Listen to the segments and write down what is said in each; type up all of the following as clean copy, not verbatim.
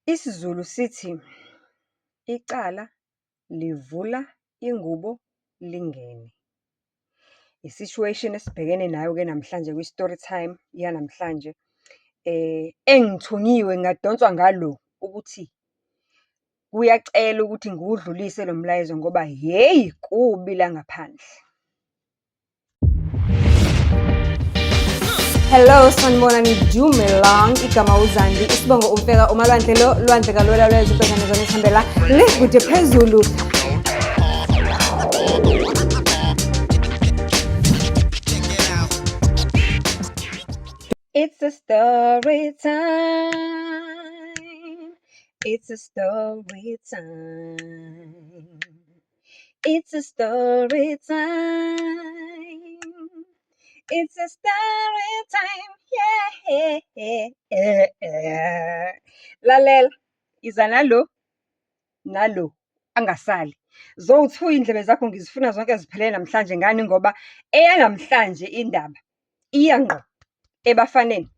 IsiZulu sithi, icala livula ingubo lingene. I-situation esibhekene nayo-ke namhlanje kwi-story time yanamhlanje, engithunyiwe ngadonswa ngalo ukuthi kuyacela ukuthi ngiwudlulise lo mlayezo ngoba hheyi, kubi la ngaphandle. Hello, sanibonani, Dumelang, igama uZandi, isibongo umfeka umalwandle lo, lwandle kalwela lwezibhekane zona isihambela le kude phezulu. It's a story time. It's a story time. It's a story time. It's a story time. Yeah. Lalela, iza nalo angasali. Zowuthuya indlebe zakho ngizifuna zonke ziphelele namhlanje ngani ngoba eyanamhlanje indaba iya ngqo ebafaneni.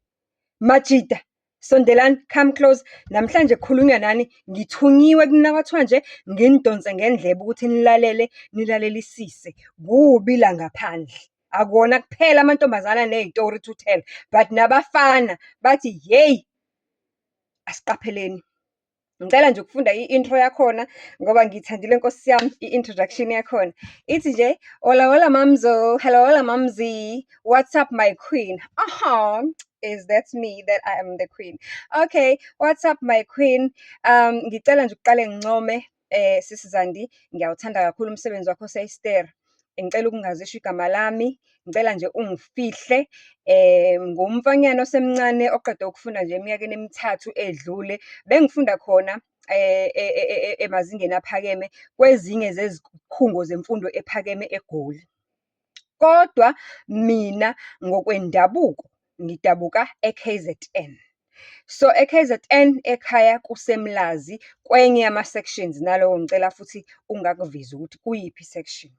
Majida, sondelani, come close. Namhlanje khulunywa nani, ngithunyiwe kuna kwathiwa nje nginidonse ngendlebe ukuthi nilalelisise. Kubi la ngaphandle. Akuwona kuphela amantombazana nezitori to tell, but nabafana bathi hey, asiqapheleni. Ngicela nje ukufunda i-intro yakhona ngoba ngiyithandile Nkosi yami i-introduction yakhona. Ithi nje, hola hola mamzo, hello hola mamzi, what's up my queen? Is that me that I am the queen? Okay, what's up my queen? Ngicela nje ukuqale ngincome Sisi Zandi, ngiyawuthanda kakhulu umsebenzi wakho Sester. Ngicela ukungazisho igama lami, ngicela nje ungifihle. Ngumfanyana osemncane oqeda ukufunda nje eminyakeni emithathu edlule. Bengifunda khona emazingeni aphakeme kwezinye zezikhungo zemfundo ephakeme eGoli. Kodwa mina ngokwendabuko ngidabuka e-KZN. So e-KZN ekhaya kuseMlazi kwenye yama-sections, nalowo ngicela futhi ungakuvezi ukuthi kuyiphi i-section.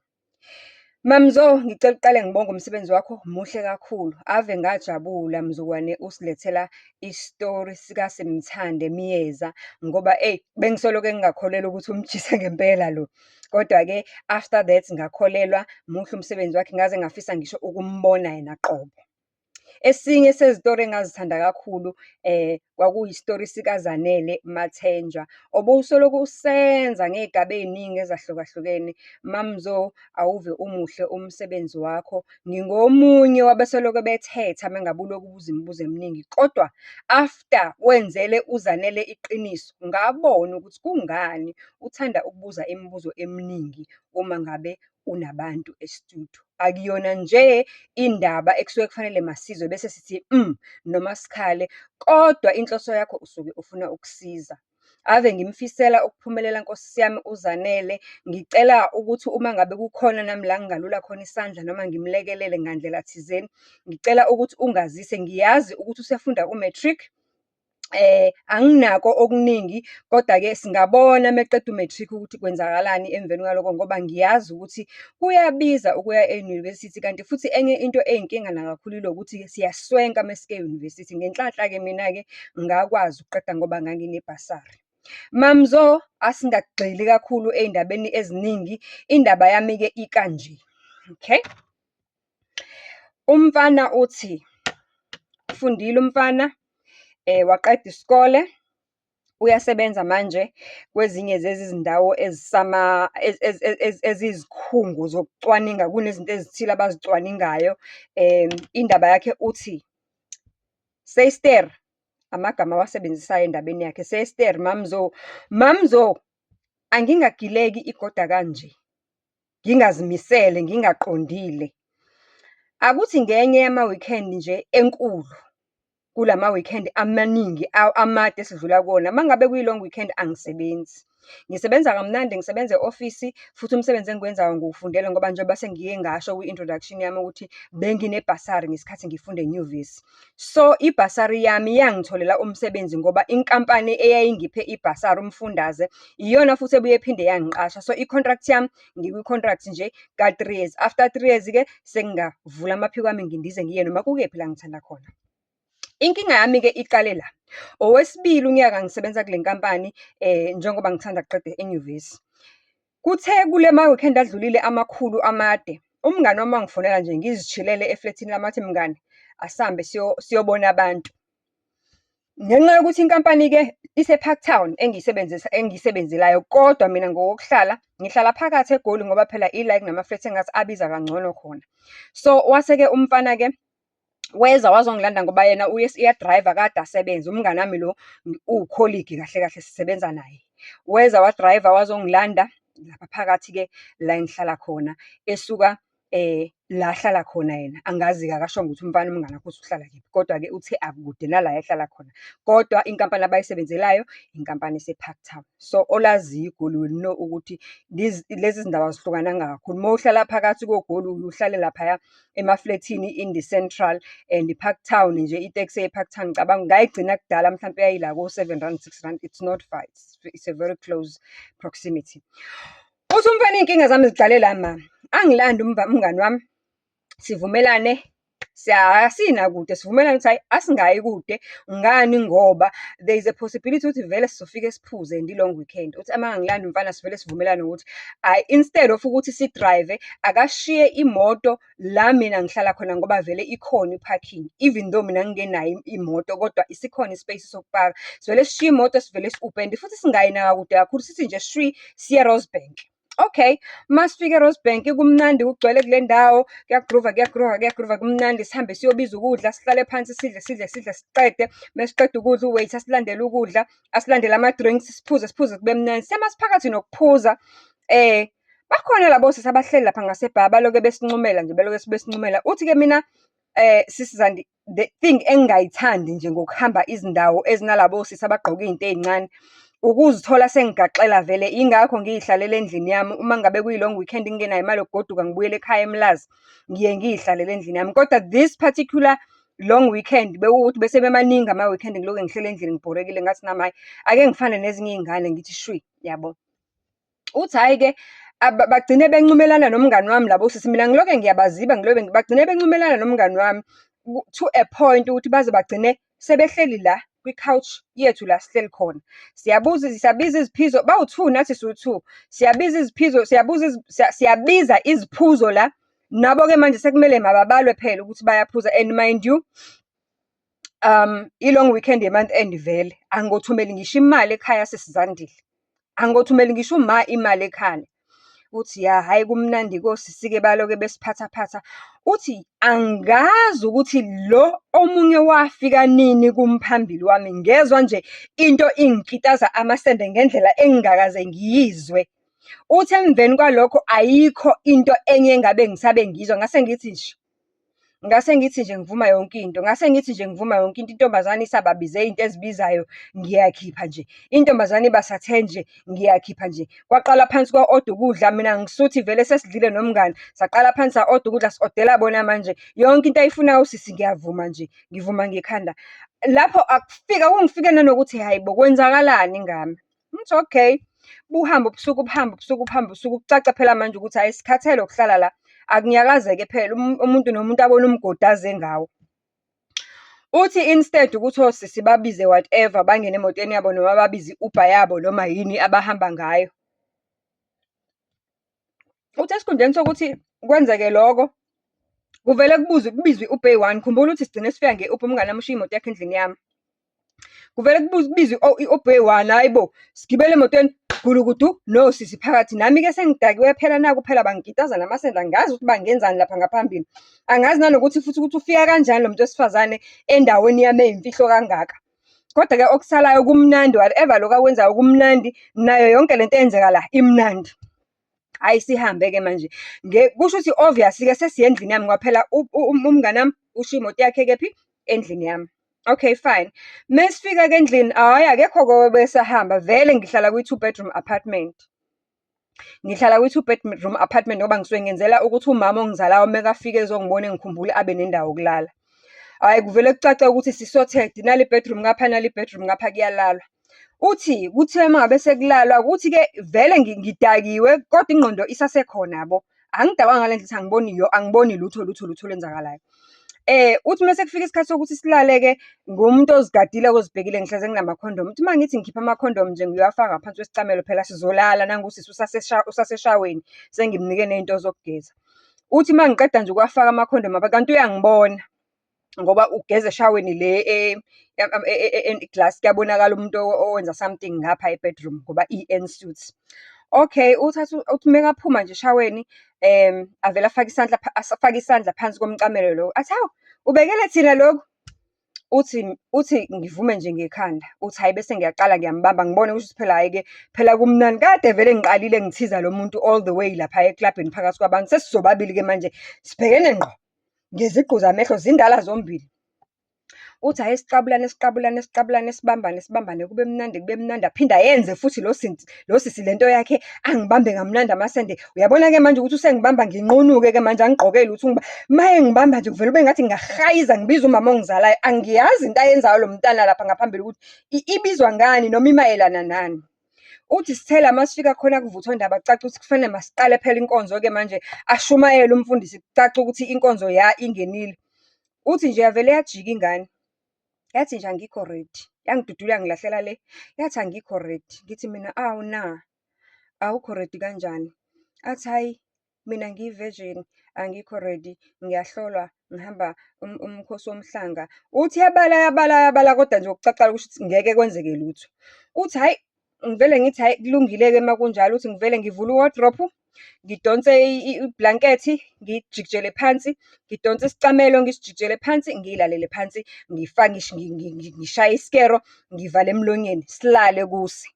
Mamzo, ngicela uqale ngibonge umsebenzi wakho, muhle kakhulu. Ave ngajabula mzukwane usilethela isitori sika Simthande Miyeza ngoba bengisoloke ngingakholelwa ukuthi umjisa ngempela lo. Kodwa-ke after that ngakholelwa, muhle umsebenzi wakhe, ngaze ngafisa ngisho ukumbona yena qobo. Esinye sezitori engazithanda kakhulu kwakuyisitori sikaZanele Mathenjwa. Obusoloko usenza ngey'gaba ey'ningi ezahlukahlukene. Mamzo, awuve umuhle umsebenzi wakho. Ngingomunye wabesoloko bethetha mengabe ulokhu ubuza imibuzo eminingi. Kodwa after wenzele uZanele iqiniso, ngabona ukuthi kungani uthanda ukubuza imibuzo eminingi uma ngabe unabantu e-studio. Akuyona nje indaba ekusuke kufanele masizwe bese sithi noma sikhale, kodwa inhloso yakho usuke ufuna ukusiza. Ave ngimfisela ukuphumelela Nkosi yami uZanele. Ngicela ukuthi uma ngabe kukhona nami la ngingalula khona isandla noma ngimlekelele ngandlela thizeni, ngicela ukuthi ungazise. Ngiyazi ukuthi usefunda ku-matric. Anginako okuningi, kodwa-ke singabona meqeda u-matric ukuthi kwenzakalani emveni kwaloko ngoba ngiyazi ukuthi kuyabiza ukuya e-university, kanti futhi enye into eyinkinga nakakhulu ilokuthi siyaswenka mesike e-university. Ngenhlanhla-ke mina-ke ngakwazi ukuqeda ngoba nganginebhasari. Mamzo, asingagxili kakhulu ey'ndabeni eziningi, indaba yami-ke ikanje. Okay, umfana uthi ufundile umfana, waqeda isikole, uyasebenza manje kwezinye zezindawo eziyizikhungo zokucwaninga, kunezinto ezithile abazicwaningayo. Indaba yakhe uthi, Sester, amagama awasebenzisayo endabeni yakhe, Sester, mamzo, angingagileki igoda kanje, ngingazimisele, ngingaqondile. Akuthi ngenye yama-weekend nje enkulu, kulama weekend amaningi amade esidlula kuwona, uma ngabe kuyi-long weekend angisebenzi. Ngisebenza kamnandi, ngisebenza e-ofisi, futhi umsebenzi engiwenzayo ngiwufundele ngoba njengoba sengiye ngasho kwi-introduction yami ukuthi benginebhasari ngesikhathi ngifunda enyuvesi. So ibhasari yami yangitholela umsebenzi ngoba inkampani eyayingiphe ibhasari, umfundaze, iyona futhi ebuye ephinde yangiqasha. So i-contract yami ngikwi-contract nje ka-3 years. After 3 years-ke sengingavula amaphiko ami ngindize ngiye noma kukephi la ngithanda khona. Inkinga yami-ke iqale la. Owesibili unyaka ngisebenza kule nkampani, njengoba ngithanda kuqeda enyuvesi. Kuthe kule ma-weekend adlulile amakhulu amade, umngani wami wangifonela nje ngizishilele eflethini lami, wathi mngani, asihambe siyobona abantu. Ngenxa yokuthi inkampani-ke ise-Parktown engiyisebenzelayo, kodwa mina ngokokuhlala ngihlala phakathi eGoli ngoba phela ila ekunama-flat engathi abiza kangcono khona. So, wase-ke umfana-ke weza wazongilanda ngoba yena uyadrayiva, kade asebenza. Umngani wami lo uwukholigi kahle kahle, sisebenza naye. Weza wadrayiva wazongilanda lapha phakathi-ke la engihlala khona, esuka la ahlala khona yena. Angazi-ke, akashongo ukuthi umfana umngani wakho uthi uhlala kephi, kodwa-ke uthe akude nala ehlala khona. Kodwa inkampani abayisebenzelayo, inkampani ese-Parktown. So, olaziyo iGoli will know ukuthi lezi zindawo azihlukananga kakhulu. Uma uhlala phakathi koGoli, uhlale laphaya emaflethini in the Central, and i-Parktown nje, iteksi ye-Parktown ngicabanga ngayigcina kudala, mhlampe yayila ko-R7, R6. It's not far, it's a very close proximity. Uthi umfana iy'nkinga zami ziqale la ma, angilande umngani wami, sivumelane, asinakude, sivumelane ukuthi hayi asingayi kude. Ngani? Ngoba there is a possibility ukuthi vele sizofike siphuze and i-long weekend. Uthi uma ngangilanda umfana, sivele sivumelane ukuthi hayi, instead of ukuthi si-drive, akashiye imoto la mina ngihlala khona ngoba vele ikhona i-parking. Even though mina ngingenayo imoto, kodwa isikhona i-space sokupaka. Sivele sishiye imoto, sivele si-Uber, futhi singayi nakakude kakhulu, sithi nje shwi siye Rosebank. Okay, masifike eRosebank kumnandi, kugcwele kule ndawo, kuyagrova, kumnandi. Sihambe siyobiza ukudla, sihlale phansi, sidle, siqede. Mesiqeda ukudla, u-waiter asilandele ukudla, asilandele ama-drinks, siphuze kube mnandi. Semasiphakathi nokuphuza, bakhona labo sisi abahleli lapha ngasebha, baloke besincumela nje, besincumela. Uthi-ke mina, Sisi Zandi, the thing engingayithandi nje ngokuhamba izindawo ezinalabo sisi abagqoke iy'nto ey'ncane, ukuzithola sengigaxela vele. Ingakho ngiy'hlalele endlini yami. Uma ngabe kuyi-long weekend ngingenayo imali yokugoduka ngibuyele ekhaya eMlazi, ngiye ngiy'hlalele endlini yami. Kodwa this particular long weekend bekuwukuthi bese bemaningi ama-weekend ngiloke ngihlele endlini ngibhorekile, ngathi nami hayi, ake ngifane nezinye iy'ngane ngithi shwi, yabo. Uthi hhayi-ke bagcine bencumelana nomngani wami labo sisi, mina ngiloke ngiyabaziba, bagcine bencumelana nomngani wami to a point ukuthi baze bagcine sebehleli la kwi-couch yethu la sihleli khona. Siyabiza iziphizo, bawu-2 nathi siwu-2. Siyabiza iziphuzo la. Nabo-ke manje sekumele mababalwe phela ukuthi bayaphuza. And mind you, i-long weekend ye-month end vele. Angothumeli ngisho imali ekhaya sesizandile. Angothumeli ngisho imali ekhaya. Uthi ya, hhayi kumnandi kosisi-ke baloke besiphathaphatha. Uthi angazi ukuthi lo omunye wafika nini kumphambili wami, ngezwa nje into ingikitaza amasende ngendlela engingakaze ngiyizwe. Uthi emveni kwalokho ayikho into enye engabe ngisabe ngiyizwa. Ngase ngithi nje ngivuma yonke into. Intombazane isababize into ezibizayo, ngiyakhipha nje. Intombazane ibasathe nje, ngiyakhipha nje. Kwaqala phansi kwa-oda ukudla, mina ngisuthi vele sesidlile nomngani. Saqala phansi sa-oda ukudla, si-odela bona manje. Yonke into ayifunayo usisi ngiyavuma nje, ngivuma ngekhanda. Lapho kungifike nanokuthi hayi bo, kwenzakalani ngami? Ngithi okay, buhambe ubusuku, kucace phela manje ukuthi hayi, sikhathele ukuhlala la. Akunyakazeke phela, umuntu nomuntu abone umgodi aze ngawo. Uthi instead ukuthi osisi babize whatever, bangene emotweni yabo noma babize i-Uber yabo noma yini abahamba ngayo. Uthi esikhundleni sokuthi kwenzeke lokho, kuvele kubizwe i-Uber eyi-1. Khumbula ukuthi sigcine sifika nge-Uber, umngani wami ushiya imoto yakhe endlini yami. Kuvele kubizwe i-Uber eyi-1, hayi bo, sigibele emotweni, gulukudu, no sisi phakathi. Nami-ke sengidakiwe phela, naku phela bangikitaza namasende, angazi ukuthi bangenzani lapha ngaphambili. Angazi nanokuthi futhi ukuthi ufika kanjani lo muntu wesifazane endaweni yami eyimfihlo kangaka. Kodwa-ke okusalayo kumnandi, whatever lokhu akwenzayo kumnandi, nayo yonke lento eyenzeka la imnandi. Hayi, sihambe-ke manje. Kusho ukuthi obviously-ke sesiya endlini yami ngoba phela umngani wami ushiya imoto yakhe kephi? Endlini yami. Okay, fine. Mesifika-ke endlini, hhayi, akekho-ke besahamba. Vele ngihlala kwi-2 bedroom apartment. Ngoba ngisuke ngenzela ukuthi umama ongizalayo mekafike ezongibona engikhumbule abe nendawo yokulala. Hhayi, kuvele kucace ukuthi sisothed, nali bedroom ngapha kuyalalwa. Uthi kuthe mangabe sekulalwa, ukuthi-ke vele ngidakiwe, kodwa ingqondo isasekhona yabo. Angidakwanga ngale ndlela, angiboni lutho lwenzakalayo. Uthi mase kufika isikhathi sokuthi silale-ke, ngumuntu ozigadile ozibhekile ngihleze nginamakhondomu. Uthi uma ngithi ngikhipha amakhondomu nje ngiwafaka ngaphansi kwesicamelo, phela sizolala nangu usisi usaseshaweni, sengimnike ney'nto zokugeza. Uthi uma ngiqeda nje ukuwafaka amakhondomu kanti uyangibona, ngoba ugeza eshaweni le iglasi kuyabonakala umuntu owenza something ngapha e-bedroom ngoba i-ensuite. Okay, uthi mekaphuma nje eshaweni, avele afake isandla phansi komcamelo lo. Athi, hawu, ubekele thina lokhu? Uthi ngivume nje ngekhanda. Uthi hhayi, bese ngiyaqala ngiyambamba, ngibone ukuthi phela hhayi-ke, phela kumnandi. Kade vele ngiqalile ngithiza lo muntu all the way lapha eklabhini phakathi kwabantu. Sesizobabili-ke manje, sibhekene ngqo, ngeziqu zamehlo, zindala zombili. Uthi hhayi, siqabulane, sibambane, kube mnandi. Aphinde ayenze futhi lo sisi lento yakhe, angibambe ngamnandi amasende. Uyabona-ke manje ukuthi usengibamba nginqunuke-ke manje, angigqokeli ukuthi maye ngibamba nje kuvele ube ngathi ngingahayiza ngibize umama ongizalayo. Angiyazi into ayenzayo lo mntana lapha ngaphambili ukuthi ibizwa ngani noma imayelana nani. Uthi sithela masifika khona kuvuthwa indaba, kucace ukuthi kufanele masiqale phela inkonzo-ke manje, ashumayele umfundisi, kucace ukuthi inkonzo ingenile. Uthi nje yavele yajika ingane. Yathi nje angikho ready, yangidudula yangilahlela le, yathi angikho ready. Ngithi mina, awu na, awukho ready kanjani? Athi hhayi, mina ngiyi-virgin, angikho ready, ngiyahlolwa, ngihamba umkhosi womhlanga. Uthi yabala, kodwa nje ukucacala ukuthi ngeke kwenzeke lutho. Uthi hhayi, ngivele ngithi hhayi, kulungile-ke uma kunjalo. Uthi ngivele ngivule i-wardrobe, ngidonse ibhlankethi, ngijikijele phansi, ngidonse isicamelo, ngisijikijele phansi, ngiyilalele phansi, ngifake ngishaye isikero, ngivale emlonyeni, silale kusi.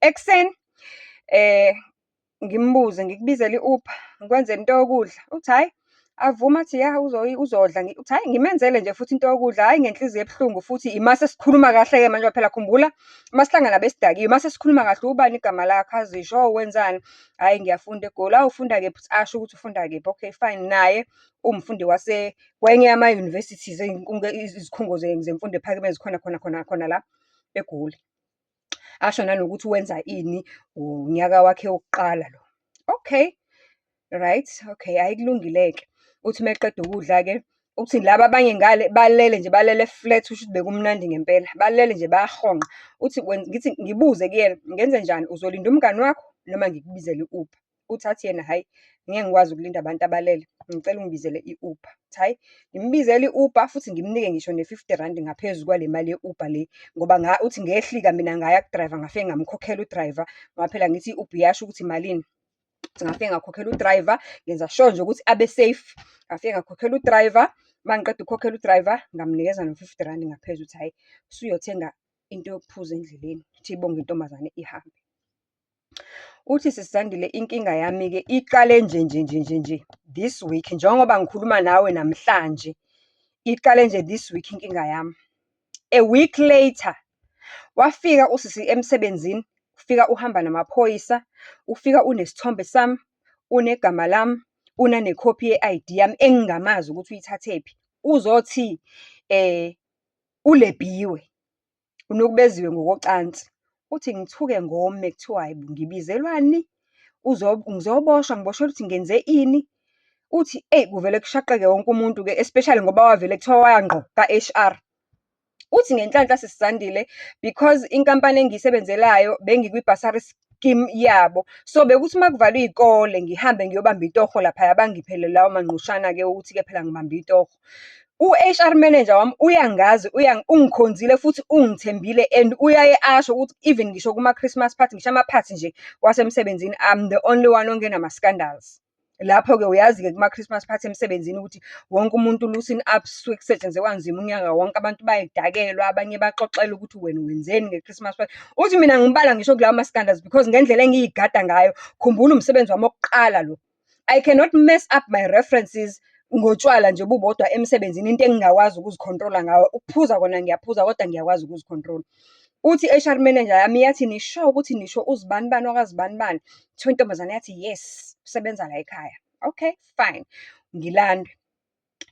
Ekuseni, ngimbuze, ngikubizele i-Uber, ngikwenzele into yokudla. Uthi hhayi, avuma athi ya, uzodla. Uthi hhayi, ngimenzele nje futhi into yokudla, hhayi ngenhliziyo ebuhlungu futhi imase sikhuluma kahle-ke manje, phela khumbula, masihlangana besidakiwe, mase sikhuluma kahle, ubani igama lakho, azisho, wenzani? Hhayi, ngiyafunda eGoli. Awu, ufunda kephi? Asho ukuthi ufunda kephi. Okay, fine. Naye uwumfundi kwenye yama-universities, izikhungo zemfundo ephakeme zikhona la eGoli. Asho nanokuthi wenza ini, unyaka wakhe wokuqala lo. Okay, right, okay, hhayi kulungile-ke. Uthi uma eqeda ukudla-ke, uthi laba abanye ngale balele flat, usho ukuthi bekumnandi ngempela, balele nje bayahonqa. Uthi ngithi ngibuze kuyena, ngenze njani, uzolinda umngani wakho noma ngikubizele i-Uber? Uthi athi yena, hhayi, ngeke ngikwazi ukulinda abantu abalele, ngicela ungibizele i-Uber. Uthi hhayi, ngimbizele i-Uber futhi ngimnike ngisho ne-R50 ngaphezu kwale mali ye-Uber le, ngoba uthi ngehlika mina ngaya kudrayiva, ngafike ngamkhokhela udrayiva, ngoba phela ngithi i-Uber iyasho ukuthi malini. Uthi ngafike ngakhokhela udrayiva, ngenza sure nje ukuthi abe safe. Ngafike ngakhokhela udrayiva, uma ngiqeda ukukhokhela udrayiva, ngamnikeza no-R50 ngaphezulu. Uthi hhayi, usuyothenga into yokuphuza endleleni, uthi ibonge intombazane ihambe. Uthi sisandile, inkinga yami-ke iqale nje this week, njengoba ngikhuluma nawe namhlanje, iqale nje this week inkinga yami. A week later, wafika usisi emsebenzini, ufika uhamba namaphoyisa, ufika unesithombe sami, unegama lami, unanekhophi ye-ID yami engingamazi ukuthi uyithathephi. Uzothi ulebhiwe, unokubeziwe ngokocansi. Uthi ngithuke ngome, kuthiwa hayi ngibizelwani, ngizoboshwa, ngiboshelwa ukuthi ngenze ini. Uthi kuvele kushaqeke wonke umuntu-ke, especially ngoba wavele kuthiwa wayangqo ka-HR. Uthi ngenhlanhla sisandile, because inkampani engiyisebenzelayo bengikwi-bursary scheme yabo. So bekuthi uma kuvalwe iy'kole, ngihambe ngiyobamba itoho laphaya, bangiphele lawo manqushana-ke ukuthi-ke phela ngibambe itoho. U-HR manager wami uyangazi, ungikhonzile futhi ungithembile, and uyaye asho ukuthi even ngisho kuma-Christmas party, ngisho ama-party nje wasemsebenzini, I'm the only one ongena-ma-scandals. Lapho-ke uyazi-ke kuma-Christmas party emsebenzini ukuthi wonke umuntu loosen up, suke kusetshenzwe kanzima unyaka wonke, abantu bayidakelwa, abanye baxoxela ukuthi wena wenzeni nge-Christmas party. Uthi mina ngibala ngisho kulawo ma-scandals because ngendlela engiyigada ngayo, khumbula umsebenzi wami wokuqala lo. I cannot mess up my references ngotshwala nje bubodwa emsebenzini, into engingakwazi ukuzikhontrola ngayo. Ukuphuza kona ngiyaphuza, kodwa ngiyakwazi ukuzikhontrola. Uthi i-HR manager yami yathi, nisho ukuthi nisho uzibani bani wakazibani bani? Kuthiwa intombazane yathi yes, usebenza la ekhaya. Okay, fine, ngilandwe.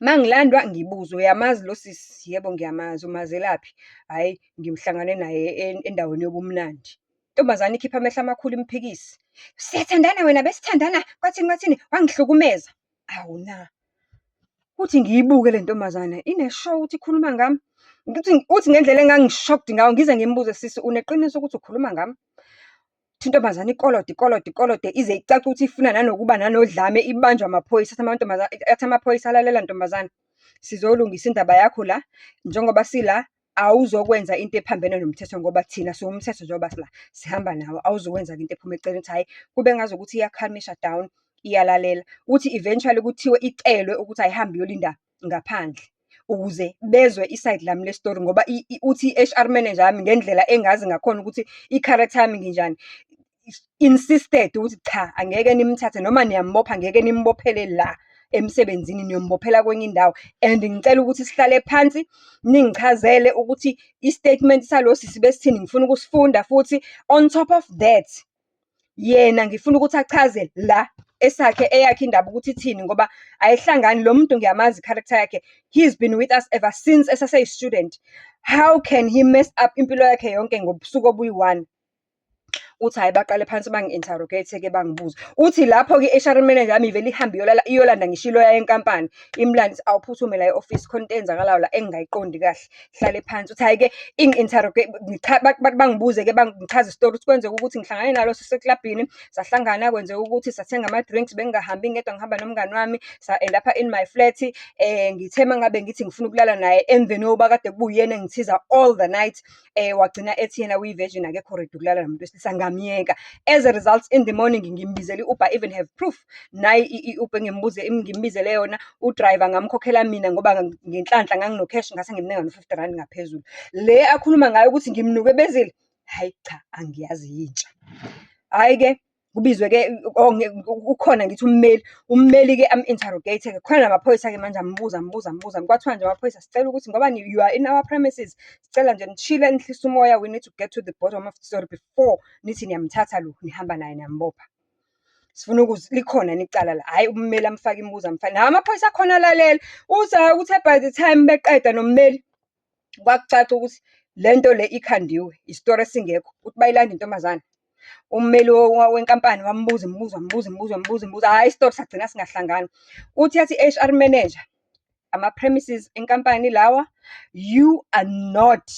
Uma ngilandwa ngibuzwe, uyamazi lo sisi? Yebo, ngiyamazi. Umazelaphi? Hhayi, ngihlangane naye endaweni yobumnandi. Intombazane ikhipha amehlo amakhulu imphikisi. Siyathandana wena, besithandana, kwathini, wangihlukumeza. Awu na. uthi ngiyibuke le ntombazane ine-show ukuthi ikhuluma ngami. Uthi ngendlela engangi-shocked ngayo, ngize ngimbuze, sisi uneqiniso ukuthi ukhuluma ngami? Uthi intombazane ikolode ize icace ukuthi ifuna nanokuba nanodlame, ibanjwe amaphoyisa. Athi amaphoyisa alalela ntombazane, sizolungisa indaba yakho la, njengoba sila awuzokwenza into ephambene nomthetho, ngoba thina siwumthetho njengoba sila sihamba nawo. Awuzokwenza into ephuma eceleni. Uthi hhayi, kube ngazukuthi iyakhalisha down, iyalalela. Uthi eventually kuthiwe icelwe ukuthi ayihambe iyolinda ngaphandle ukuze bezwe iside lami le story, ngoba uthi i-HR manager yami, ngendlela engazi ngakhona ukuthi i-character yami nginjani, insisted ukuthi cha, angeke nimthathe noma niyambopha, ngeke nimbophele la emsebenzini, niyombophela kwenye indawo. And ngicela ukuthi sihlale phansi ningichazele ukuthi i-statement salo sisi besithini ngifuna ukusifunda futhi. On top of that, yena ngifuna ukuthi achaze la eyakhe indaba ukuthi ithini, ngoba ayihlangani. Lo muntu ngiyamazi i-character yakhe. He's been with us ever since esase-student. How can he mess up impilo yakhe yonke ngobusuku obuyi-1? Uthi hhayi, baqale phansi bangi-interrogate-ke bangibuze. Uthi lapho-ke i-HR manager yami ivele ihambe iyolanda ngisho iloya yenkampani, imlandi awuphuthume la e-office, khona into eyenzakalayo la engingayiqondi kahle, hlale phansi. Uthi hhayi-ke ingi-interrogate, bangibuze-ke bangichaze isitori ukuthi kwenzeka ukuthi ngihlangane nalo siseklabhini, sahlangana kwenzeka ukuthi sathenga ama-drinks, bengingahambi ngedwa, ngihamba nomngani wami, sa-end up in my flat. Ngithe mangabe ngithi ngifuna ukulala naye, emveni woba kade kuyena engithiza all the night, wagcina ethi yena uyi-virgin, akekho ready ukulala nomuntu wesilisa, ngamyeka. As a result, in the morning ngimbizele i-Uber, even have proof. Nayi i-Uber ngimbizele yona, udriver ngamkhokhela mina ngoba ngenhlanhla ngangino-cash, ngase ngimnika no-R50 ngaphezulu. Le akhuluma ngayo ukuthi ngimnukebezile, hayi cha, angiyazi yintsha. Hhayi-ke kubizwe-ke ukhona ngithi ummeli-ke am-interrogate-ke. Khona namaphoyisa-ke manje ambuza. Kwathiwa nje amaphoyisa, sicela ukuthi ngoba you are in our premises, sicela nje nishile nihlise umoya, we need to get to the bottom of the story before nithi niyamthatha lo, nihamba naye niyambopha. Sifuna ukuthi likhona nicala la. Hhayi, ummeli amfake imibuzo amfake. Nawo amaphoyisa akhona alalela. Uthi by the time beqeda nommeli, kwakucaca ukuthi le nto le ikhandiwe, isitori esingekho, ukuthi bayilanda intombazane. Ummeli wenkampani wambuza imibuzo. Hhayi, isitori sagcina singahlangani. Uthi yathi i-HR manager, ama-premises enkampani lawa, you are not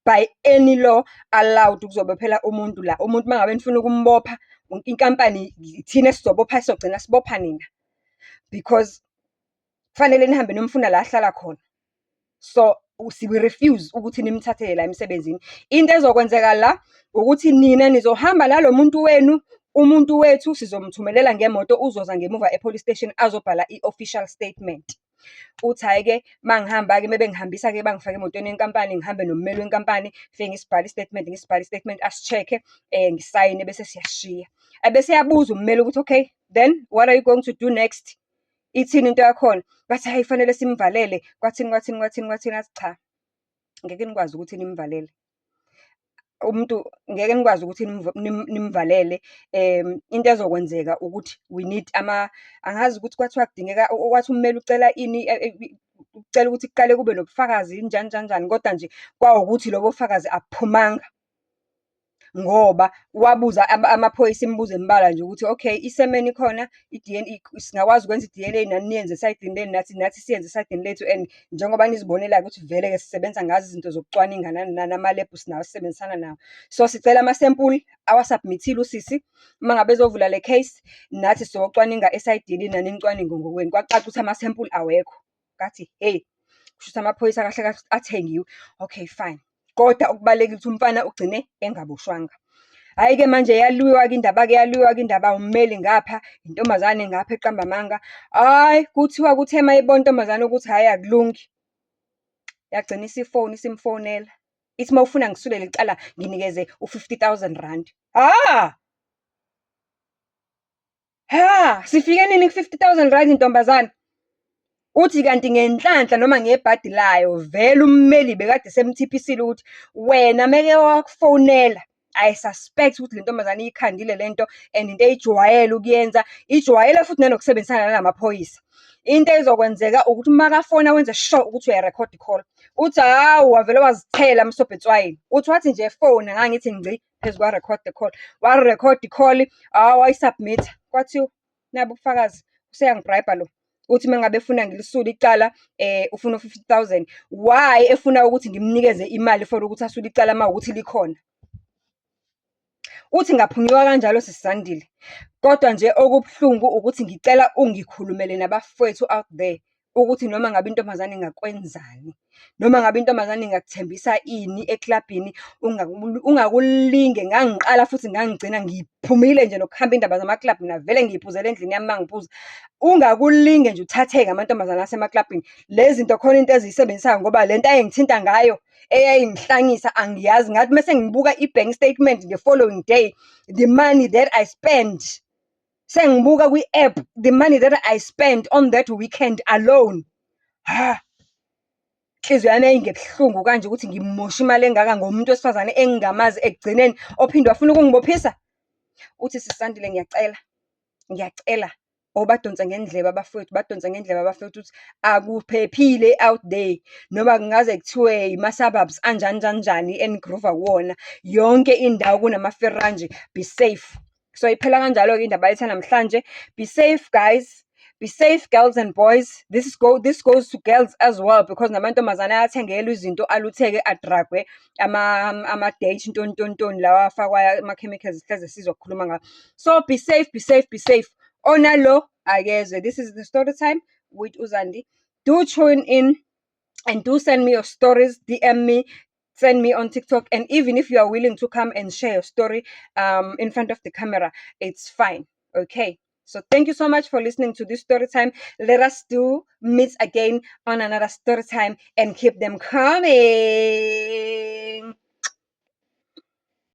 by any law allowed ukuzobophela umuntu la. Umuntu mangabe nifuna ukumbopha, inkampani thina esizobopha, sizogcina sibopha nina, because kufanele nihambe nomfuna la ahlala khona. So we refuse ukuthi nimthathele la emsebenzini. Into ezokwenzeka la ukuthi nina nizohamba nalo muntu wenu, umuntu wethu sizomthumelela ngemoto, uzoza ngemuva e-police station azobhala i-official statement. Uthi hhayi-ke mangihamba-ke, mebengihambisa-ke bangifake emotweni yenkampani, ngihambe nommeli wenkampani, fike ngisibhale i-statement, asi-check-e, ngisayine bese siyashiya. Ebese yabuza ummeli ukuthi okay, then what are you going to do next? Ithini into yakhona? Bathi hayi, fanele simvalele. Kwathini. Athi cha, ngeke nikwazi ukuthi nimvalele umuntu, ngeke nikwazi ukuthi nimvalele. Into ezokwenzeka ukuthi we need angazi ukuthi kwathiwa kudingeka, wathi ummeli ucela ini, ucela ukuthi kuqale kube nobufakazi njani, kodwa nje kwawukuthi lobo bufakazi abuphumanga, ngoba wabuza amaphoyisa imibuzo embalwa nje ukuthi okay, isemeni khona, i-DNA, singakwazi ukwenza i-DNA nani niyenze esayidini leni, nathi siyenze esayidini lethu. And njengoba nizibonela ukuthi vele-ke sisebenza ngazo izinto zokucwaninga namalebhu sinawo, sisebenzisana nawo. So sicela amasempuli awasubmithile usisi, uma ngabe ezovula le case, nathi sizocwaninga esayidini nanicwaninge ngokwenu. Kwacaca ukuthi amasempuli awekho. Kathi hey, kushuthi amaphoyisa kahle athengiwe. Okay, fine. Kodwa okubalulekile ukuthi umfana ugcine engaboshwanga. Hhayi-ke manje yaliwa-ke indaba, ummeli ngapha, intombazane ngapha eqamba amanga. Hhayi, kuthiwa kuthe mayibona intombazane ukuthi hhayi akulungi, yagcina isimfonela. Ithi uma ufuna ngisulela icala nginikeze u-R50,000. Sifike nini ku-R50,000 intombazane? Uthi kanti ngenhlanhla noma ngebhadi layo, vele ummeli bekade semthiphisile ukuthi wena meke wakufonela, I suspect ukuthi le ntombazane iyikhandile lento, and into eyijwayele ukuyenza, ijwayele futhi nanokusebenzisana nalamaphoyisa. Into ezokwenzeka ukuthi uma kafona wenze sure ukuthi uyarecord i-call. Uthi hawu, wavele wazithela msobho etswayini. Uthi wathi nje phone, ngangithi ngci phezu kwa-record the call, wa-record i-call, wayisubmit. Kwathiwa nabo ubufakazi, useyangibrayibha lo. uthi uma ngabe efuna ngilisule icala ufuna u-50,000. Why efuna ukuthi ngimnikeze imali for ukuthi asule icala uma ukuthi likhona? Uthi ngaphunyuka kanjalo sisandile. Kodwa nje okubuhlungu ukuthi ngicela ungikhulumele nabafowethu out there ukuthi noma ngabe intombazane ingakwenzani, noma ngabe intombazane ingakuthembisa ini eklabhini, ungakulinge. Ngangiqala futhi ngangigcina ngiphumile nje nokuhamba indaba zamaklabhu, mina vele ngiyiphuzela endlini yami uma ngiphuza. Ungakulinge nje uthatheke amantombazane asemaklabhini. Le zinto khona into eziyisebenzisayo ngoba le nto ayengithinta ngayo eyayingihlangisa angiyazi. Ngathi mese ngibuka i-bank statement the following day, the money that I spent, sengibuka kwi-app the money that I spent on that weekend alone. Inhliziyo yami yayingebuhlungu kanje ukuthi ngimosha imali engaka ngomuntu wesifazane engingamazi ekugcineni ophinde wafuna ukungibophisa. Uthi sisandile, ngiyacela badonsa ngendlebe abafowethu, badonsa ngendlebe abafowethu ukuthi akuphephile out there, noma kungaze kuthiwe ima-suburbs anjani enigrova kuwona, yonke indawo kunamaferanje. Be safe. So iphela kanjalo-ke indaba yethu namhlanje. Be safe guys, be safe girls and boys. This goes to girls as well, because namantombazane ayathengelwa izinto alutheke adragwe ama-date ntontontoni lawa afakwa ama-chemicals hleze sizokhuluma ngawo. So be safe, be safe, be safe. Onalo akezwe. This is the story time with Uzandi. Do tune in and do send me your stories, DM me, send me on TikTok, and even if you are willing to come and share your story in front of the camera, it's fine. Okay. So thank you so much for listening to this story time. Let us do meet again on another story time and keep them coming.